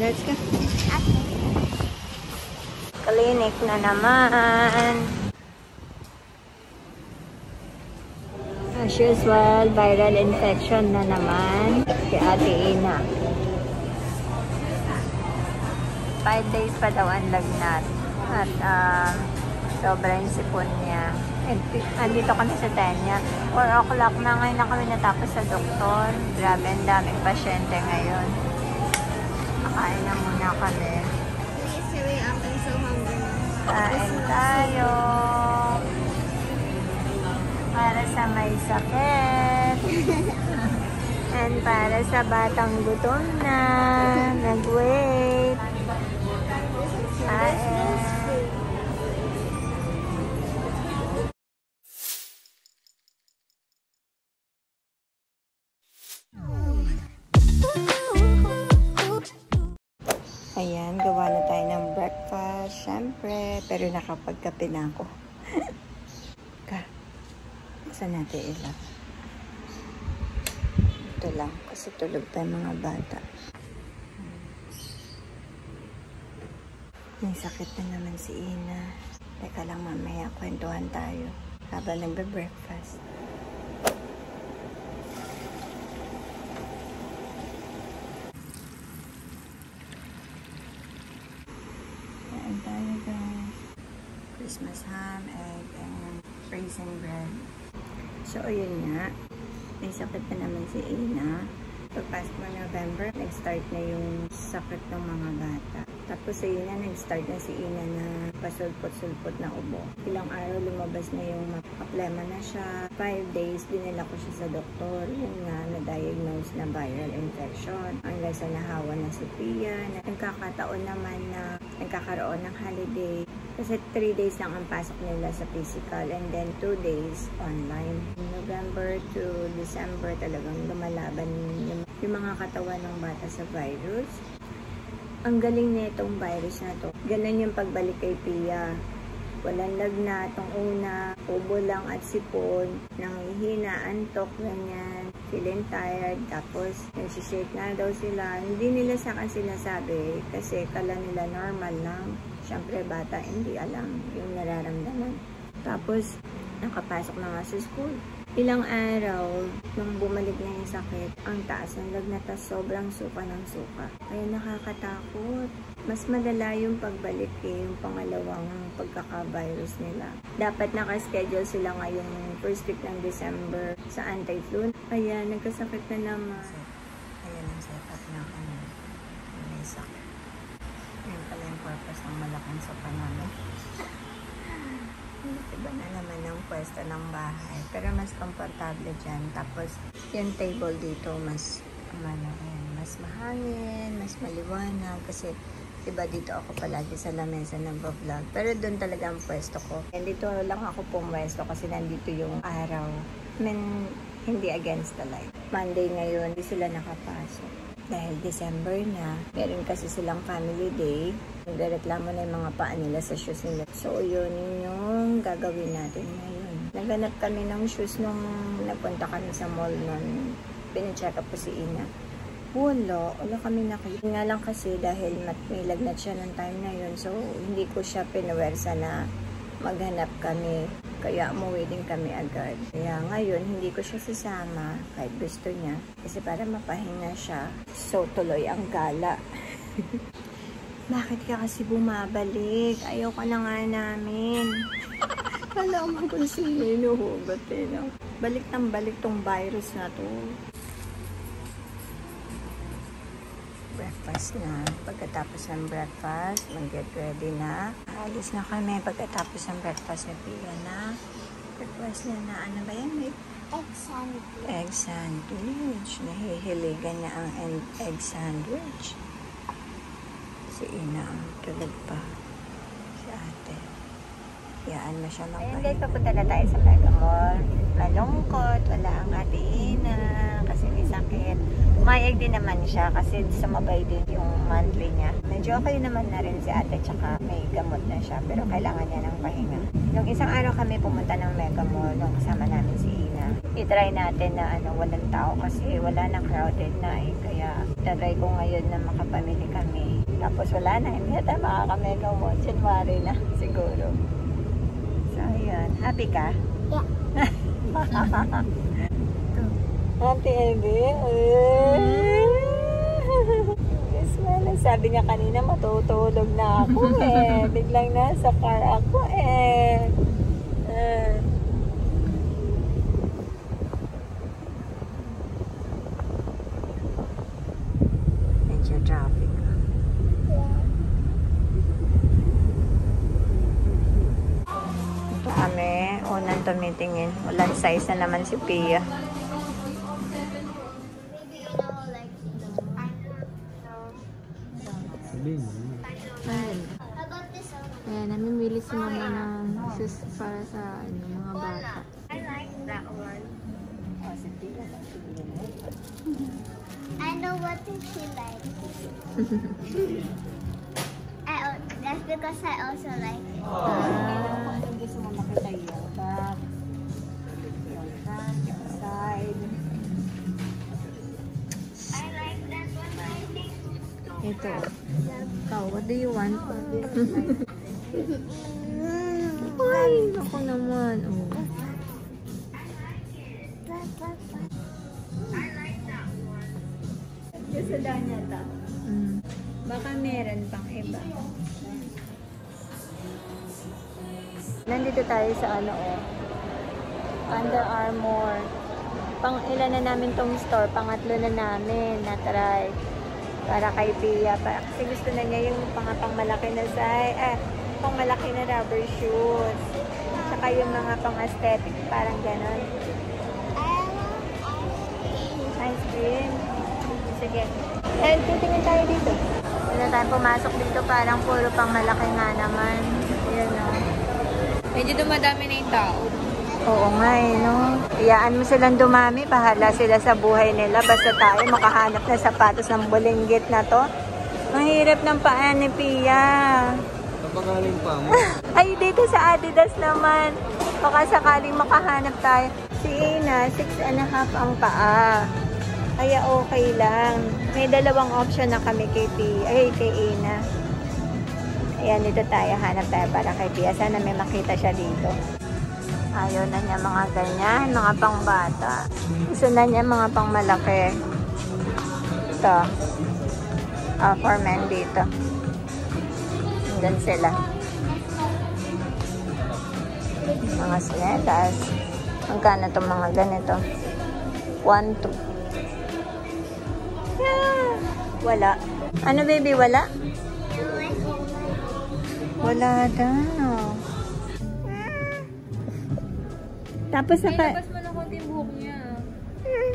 Let's go. Clinic na naman. As usual, viral infection na naman kay Ate Ina. 5 days pa daw ang lagnat. At sobra yung sipon niya. Andito kami sa Tenya. 4 o'clock na ngayon na kami natapos sa doktor. Grabe, ang daming pasyente ngayon. Makain na muna kami. Kain tayo. Para sa may sakit. And para sa batang gutom na. Nag-wait. Kain. Ayan, gawa na tayo ng breakfast, syempre, pero nakapagkape na ako. Saan natin ilap? Ito lang, kasi tulog pa yung mga bata. May sakit na naman si Ina. Teka lang, mamaya, kwentuhan tayo habang nagbe-breakfast. Christmas ham, egg, and raisin bread. So, ayun nga. May sakit na naman si Ina. Pagpasok mo November, nag-start na yung sakit ng mga bata. Tapos ayun na, nag-start na si Ina na pasulpot-sulpot na ubo. Ilang araw lumabas na yung problema na siya. 5 days, dinala ko siya sa doktor. Yun nga, na-diagnose na viral infection. Hanggang sa nahawa na si Pia. Nagkakataon naman na nagkakaroon ng holiday. Kasi 3 days lang ang pasok nila sa physical and then 2 days online. November to December talagang lumalaban yung mga katawan ng bata sa virus. Ang galing nitong virus na to. Ganun yung pagbalik kay Pia. Walang lagnat, ang una, ubo lang at sipon, nanghihina, antok, ganyan, feeling tired, tapos nagsishake na daw sila. Hindi nila sa akin sinasabi kasi kala nila normal lang. Siyempre bata, hindi alam yung nararamdaman. Tapos, nakapasok na nga sa school. Ilang araw, nung bumalik na yung sakit, ang taas ng lagnat, sobrang suka ng suka. Kaya nakakatakot. Mas madala yung pagbalik yung pangalawang pagkaka-virus nila. Dapat nakaschedule sila ngayong first week ng December sa anti-flu. Kaya nagkasakit na naman. Ayan ang setup na kami. May sakit. Yan pala yung purpose ng malaking sopa namin. Iba na naman ang pwesto ng bahay. Pero mas komportable dyan. Tapos, yung table dito, mas mahangin, mas maliwanag. Kasi, diba dito ako palagi sa lamesa nag-vlog. Pero doon talaga ang pwesto ko. And dito lang ako pumwesto kasi nandito yung araw. Hindi against the light. Monday ngayon, hindi sila nakapasok. Dahil December na, meron kasi silang family day. Nagreklamo na yung mga paa nila sa shoes nila. So, yun yung gagawin natin ngayon. Naghanap kami ng shoes nung napunta kami sa mall nun. Pinacheck up po si Ina. Wala kami nakita. Nga lang kasi dahil may lagnat siya ng time na yun. So, hindi ko siya pinuwersa na maghanap kami. Kaya umuwi din kami agad. Kaya ngayon, hindi ko siya sasama kahit gusto niya. Kasi para mapahinga siya. So, tuloy ang gala. Bakit ka kasi bumabalik? Ayaw ka na nga namin. Kalaman ko sino inuhugot eh. No? Balik ng balik tong virus na to. Breakfast na. Pagkatapos ng breakfast, mag-get ready na. Alis na kami pagkatapos ng breakfast ni Pia na. Breakfast niya na. Ano ba yan? Egg sandwich. Egg sandwich. Nahihiligan na ang egg sandwich. Si Ina ang tulog pa. Si ate. Yaan mo siya magpahinga. Ayun guys, papunta na tayo sa Mega Mall. Malungkot. Wala ang Ate Ina. Kasi may sakit. May egg din naman siya kasi sumabay din yung monthly niya. Medyo okay naman na rin si ate tsaka may gamot na siya pero kailangan niya ng pahinga. Nung isang araw kami pumunta ng Mega Mall, nung kasama namin si Ina. I-try natin na walang tao kasi wala na, crowded na eh. Kaya try ko ngayon na makapamili kami. Tapos wala na, hindi na tayo makaka-Mega Mall. January na siguro. So ayun, happy ka? Yeah. Ate Ebe, yes, man. Sabi niya kanina matutulog na ako eh. Biglang nasa car ako eh. Medyo traffic. Ito kami, unang tumitingin. Walang size na naman si Pia. Ayan, namimili si mama ng sus para sa mga bata. I like that one. Oh, si Pia. I know what she likes. That's because I also like it. Kung gusto mo makita yung back, yung front, yung side. I like that one, I think. Ito. Ikaw, what do you want? Ay, ako naman. Oh. Gusto daw niya ito. Baka meron pang iba. Nandito tayo sa Under Armour. Pang ilan na namin tong store, pangatlo na namin na-try. Para kay Pia. Kasi gusto na niya yung pang malaki na pang malaki na rubber shoes. Tsaka yung mga pang aesthetic, parang ganon. Ice cream. Sige. Eh, titingin tayo dito. Wala tayo pumasok dito, parang puro pang malaki nga naman. Ayan o. Medyo dumadami na yung tao. Oo nga no? Iyaan mo silang dumami, bahala sila sa buhay nila. Basta tayo makahanap na sapatos ng bulinggit na to. Ang hirap ng paa ni Pia. Kapagaling pa mo. Ay, dito sa Adidas naman. Baka sakaling makahanap tayo. Si Ina, 6.5 ang paa. Kaya okay lang. May dalawang option na kami kay Ina. Ayan, dito tayo. Hanap tayo para kay Pia. Sana may makita siya dito. Ayaw na niya mga ganyan, mga pang bata. Gusto na niya mga pang malaki. Ito. For men dito. Doon sila. Mga sinetas. Magkano itong mga ganito? 1, 2. Yeah. Wala. Ano baby, wala? Wala daw. Tapos Labas mo na konti yung buhok niya.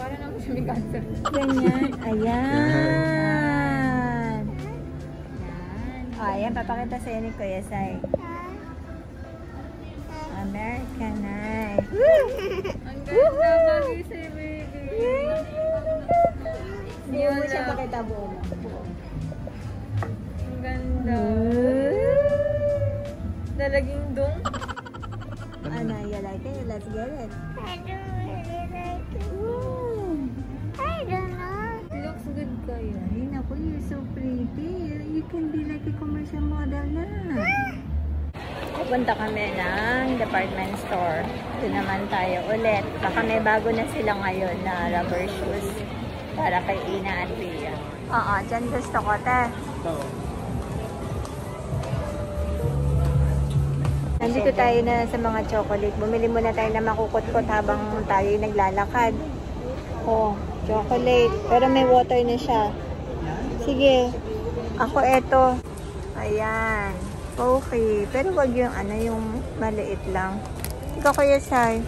Para naman siya may cancer. ganyan. Ayan. Ayan, papakita sa'yo ni Kuya Sai. American Eye. Ang ganda kasi si baby. Hindi mo siya pakita buo. Ang ganda. Dalaging dong. Ano, you like it? Let's get it. I don't really like it. I don't know. Looks good kayo. Ay, naku, you're so pretty. You can be like a commercial model na. Pupunta kami ng department store. Doon naman tayo ulit. Baka may bago na sila ngayon na rubber shoes para kay Ina at Pia. Oo, dyan gusto ko, te. Nandito tayo na sa mga chocolate. Bumili muna tayo na makukutkot habang tayo naglalakad. Oh, chocolate. Pero may water na siya. Sige. Ako eto. Ayan. Okay. Pero wag yung yung maliit lang. Ikaw Kuya Sai.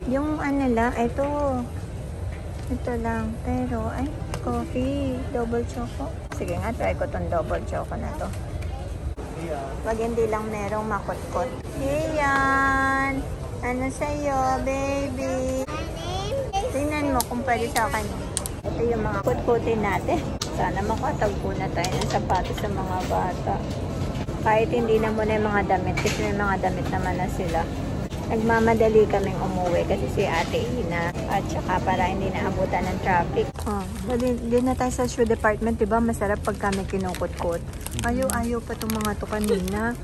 Yung lang. Ito. Ito lang. Pero, coffee. Double choco. Sige nga, try ko tong double choco na to. Wag hindi lang merong makutkot. Ayan. Ano sa'yo, baby? Tingnan mo kung pwede sa akin. Ito yung mga kutkutin natin. Sana makatagpo na tayo ng sapatos sa mga bata. Kahit hindi na muna yung mga damit, kasi may mga damit naman na sila. Nagmamadali kaming umuwi kasi si Ate Ina at saka para hindi naabutan ng traffic. Din na tayo sa shoe department, diba? Masarap pag kami kinukot-kot. Ayaw pa itong mga to kanina.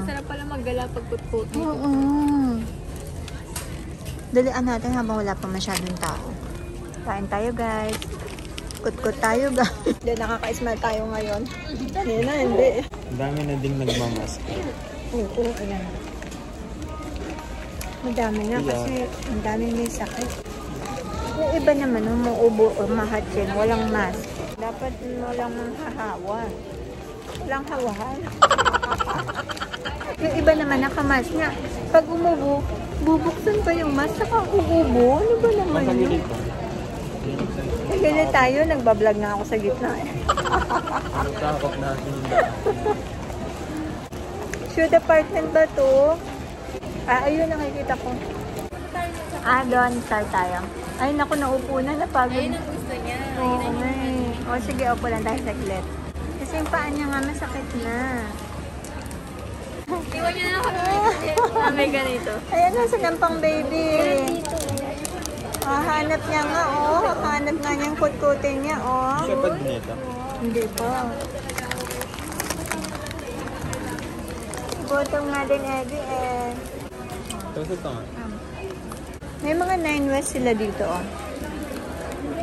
Sarap pala maggala pag kut-kut. Oo. Dalian natin habang wala pa masyadong tao. Kain tayo, guys. Kut-kut tayo, guys. Hindi, nakaka-smile tayo ngayon. Kanina, hindi. Ang dami na ding nagmamask. Oo, ayan. Madami na kasi ang dami may sakit. Yung iba naman, umuubo o mahatsin, walang mask. Dapat walang hahawa. Walang hawahan. Yung iba naman nakamask nga. Pag umubo, bubuksan pa yung mask, saka uubo. Ano ba naman yun? Galit tayo, nagbablog na ako sa gitna eh. Takot natin yung Shoe department ba to? Ayun, nakikita ko. Doon, start tayo. Ay, naku, naupo na, napagod. Ayun ang gusto niya. Oo, o sige, upo lang tayo saglit. Kasi yung paa niya nga masakit na. Iwan niya na kami. May ganito. Ayan na, sa gampang baby. Hanap niya nga, hanap nga niyang kutkutin niya, Siya pa din ito. Hindi pa. Gutom nga din, Eddie, eh. Tapos ito nga. May mga 9 West sila dito,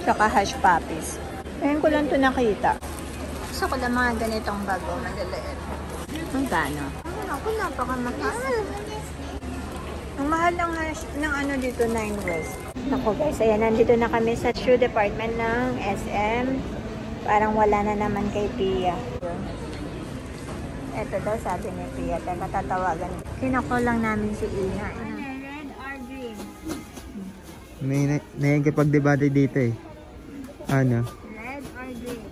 Tsaka hush puppies. Ngayon ko lang ito nakita. Gusto ko lang mga ganitong bago, madaliit. Magkano? Ako, napakamahal. Ang mahal ng ano dito, 9 West. Ako guys, ayan, nandito na kami sa shoe department ng SM. Parang wala na naman kay Pia. Ito daw, sabi ni Pia. Teka, tatawagan. Kinako lang namin si Ina. Red or green? May nakikipag-debate dito eh. Ano? Red or green?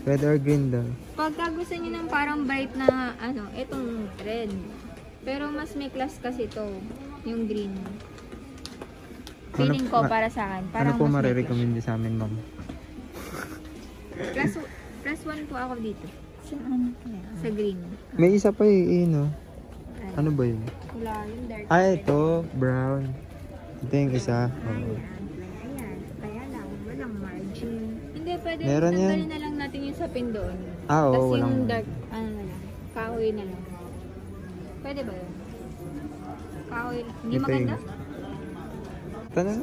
Red or green daw. Pagka gusto niyo ng parang bright na, itong red. Pero mas may class kasi to, yung green. Feeling ko para sa akin. Ano po marirecommend sa amin, ma'am? Plus 1 po ako dito. Saan kaya? Sa green. May isa pa Ano ba yun? Wala yung dark. Ito. Brown. Ito yung isa. Oo. Ayan. Kaya lang, walang margin. Hindi, pwede Meron yan. tanggalin na lang natin yung sapin doon. Oo, Tapos walang... yung dark, na lang. Kahoy na lang. Pwede ba yun? Kahoy. Hindi Ito maganda? Ito na.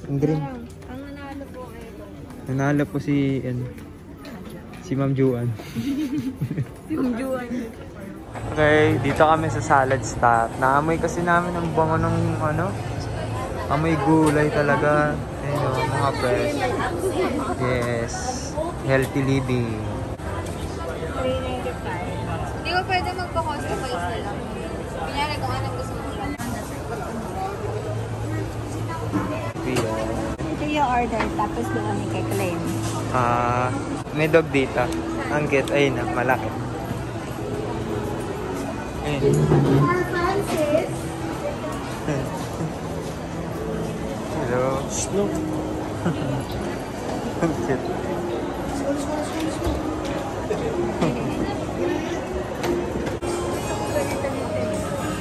Ang green. Ang nanalo po ay ito. Nanalo po si Ma'am Juan. Yung Juan. Okay, dito kami sa salad stop. Naamoy kasi namin ang bango ng amoy gulay talaga. Ayun, mga fresh. Yes. Healthy living. 395. Hindi ko pwede magpa-customize na lang. Kunyari kung anong gusto mo lang. Ito yung order, tapos doon kami kay-claim. May dog dito. Ang cute. Ayun na, malaki. Ayun. Hello. Slow. Ang cute.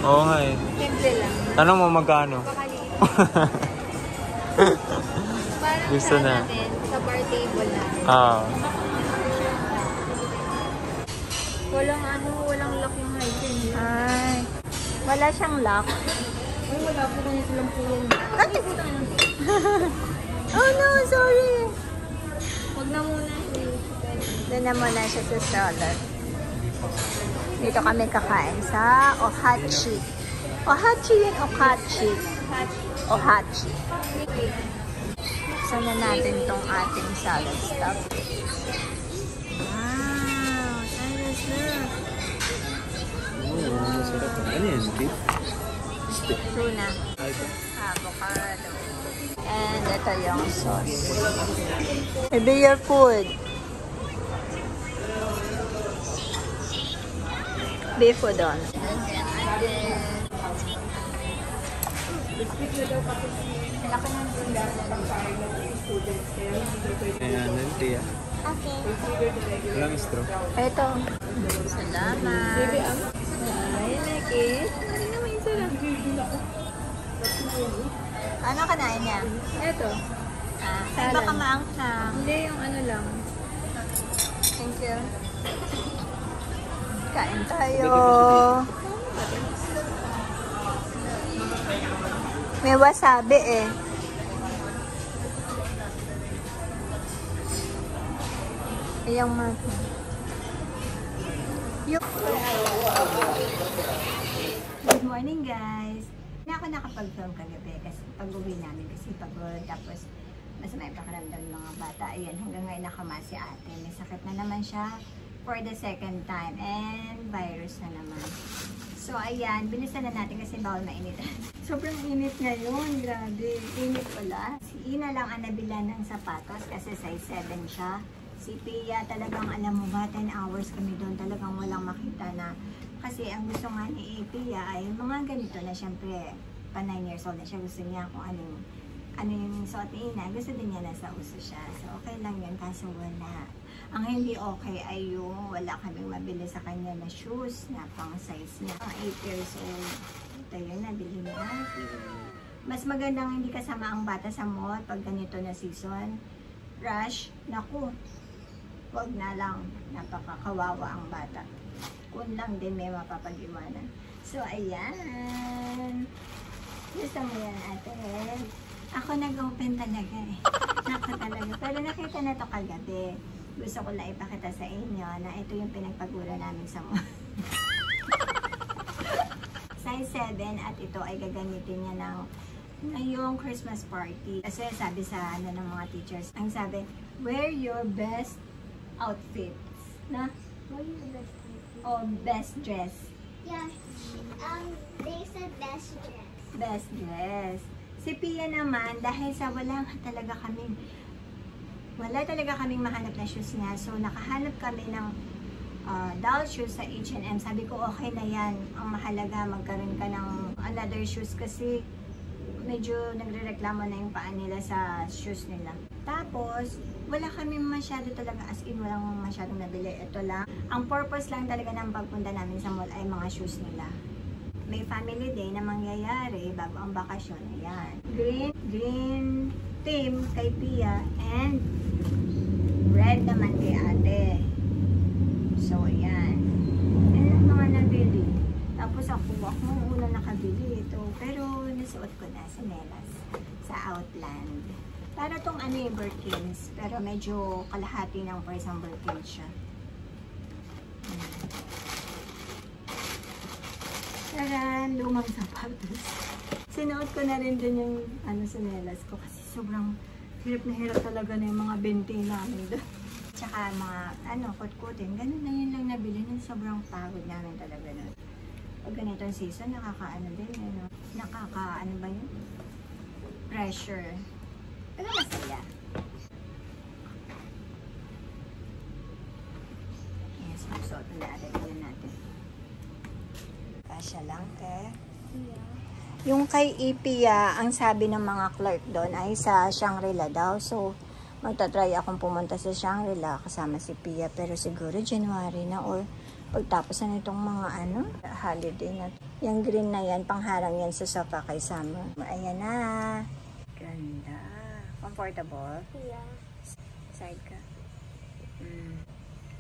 Oo nga eh. Simple lang. Tanong mo magkano? Pakaliit. Parang Gusto sa na. natin, sa bar table na. Walang lock yung hygiene. Ay, wala siyang lock. Ay, wala po kanya silang po yan. Ay! Oh no, sorry! Huwag na muna. Doon na muna siya sa salad. Dito kami kakain sa Ohachi. Ohachi yun, Okachi. Ohachi. Sana natin tong ating salad stuff. Wow, salad stuff. Masarap. Ano yan? Beef? Tuna. Avocado. And ito yung sauce. Maybe your food. Beef udon. Ayan, nanti Okay. Walang straw. Ito. Salamat. Ay, like it. Ay, naman yung sarap. Ano kanain niya? Ito. Ay, baka maangkang. Hindi, yung ano lang. Thank you. Kain tayo. May wasabi eh. Ayang mata. Good morning guys. Hindi ako nakapag-film kagabi kasi pag-uwi namin kasi pagod. Tapos masama yung pakiramdam ng mga bata. Ayan, hanggang ngayon nakama si ate. May sakit na naman siya for the second time. And virus na naman. So ayan, bilisan na natin kasi bawal mainit. Sobrang init ngayon. Grabe. Init pala. Si Ina lang ang nabila ng sapatos kasi size 7 siya. Si Pia talagang alam mo ba, 10 hours kami doon. Talagang walang makita na. Kasi ang gusto nga ni Pia ay mga ganito na syempre pa 9 years old na siya. Gusto niya kung ano yung suot ni Ina. Gusto din niya nasa uso siya. So okay lang yun kaso wala. Ang hindi okay ay yung wala kaming mabili sa kanya na shoes na pang size niya. Ang 8 years old. Ito yun, nabili ni ate. Mas magandang hindi kasama ang bata sa mall pag ganito na season. Rush, naku. Wag na lang. Napakakawawa ang bata. Kung lang din may mapapag-iwanan. So, ayan. Gusto mo yan, ate. Ako nag-open talaga eh. Nako talaga. Pero nakita na to kagabi. Gusto ko lang ipakita sa inyo na ito yung pinagpagura namin sa mall. Size 7 at ito ay gagamitin niya ng ngayong Christmas party. Kasi sabi sa ng mga teachers, ang sabi, wear your best outfits. Na? What is the best thing? O best dress. Yeah. They said best dress. Best dress. Si Pia naman, dahil sa wala talaga kaming mahanap na shoes niya. So, nakahanap kami ng doll shoes sa H&M. Sabi ko, okay na yan. Ang mahalaga, magkaroon ka ng another shoes kasi medyo nagre-reklamo na yung paa nila sa shoes nila. Tapos, wala kami masyado talaga, as in, walang masyadong nabili. Ito lang. Ang purpose lang talaga ng pagpunta namin sa mall ay mga shoes nila. May family day na mangyayari bago ang bakasyon. Ayan. Green team kay Pia and red naman kay ate. So, ayan. Ayan mga nabili. Tapos ako una nakabili ito. Pero nasuot ko na sa Nelas. Sa Outland. Para tong ano yung Birkins. Pero medyo kalahati ng price ang Birkins siya. Taran, lumang sapatos. Sinuot ko na rin din yung ano sa Nelas ko. Kasi sobrang hirap na hirap talaga na yung mga bente namin doon. Tsaka mga kutkutin. Ganun na yun lang nabili nun. Sobrang pagod namin talaga nun. Pag ganitong season, nakakaano din. Nakakaano ba yun? Pressure. Pero masaya. Yes, susuot na natin. Kasya lang, te. Yeah. Yung kay Ipia, ang sabi ng mga clerk doon ay sa Shangri-La daw. So, magta-try akong pumunta sa Shangri-La kasama si Pia. Pero siguro January na or pagtapos na nitong mga holiday na. Yung green na yan, pangharang yan sa sofa kay Summer. Ayan na. Ganda. Comfortable? Yeah. Side ka.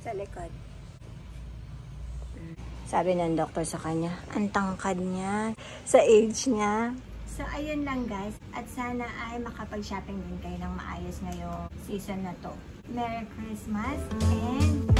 Sa likod. Sabi ng doktor sa kanya, ang tangkad niya, sa age niya. So, ayun lang guys. At sana ay makapag-shopping din kayo ng maayos ngayong season na to. Merry Christmas and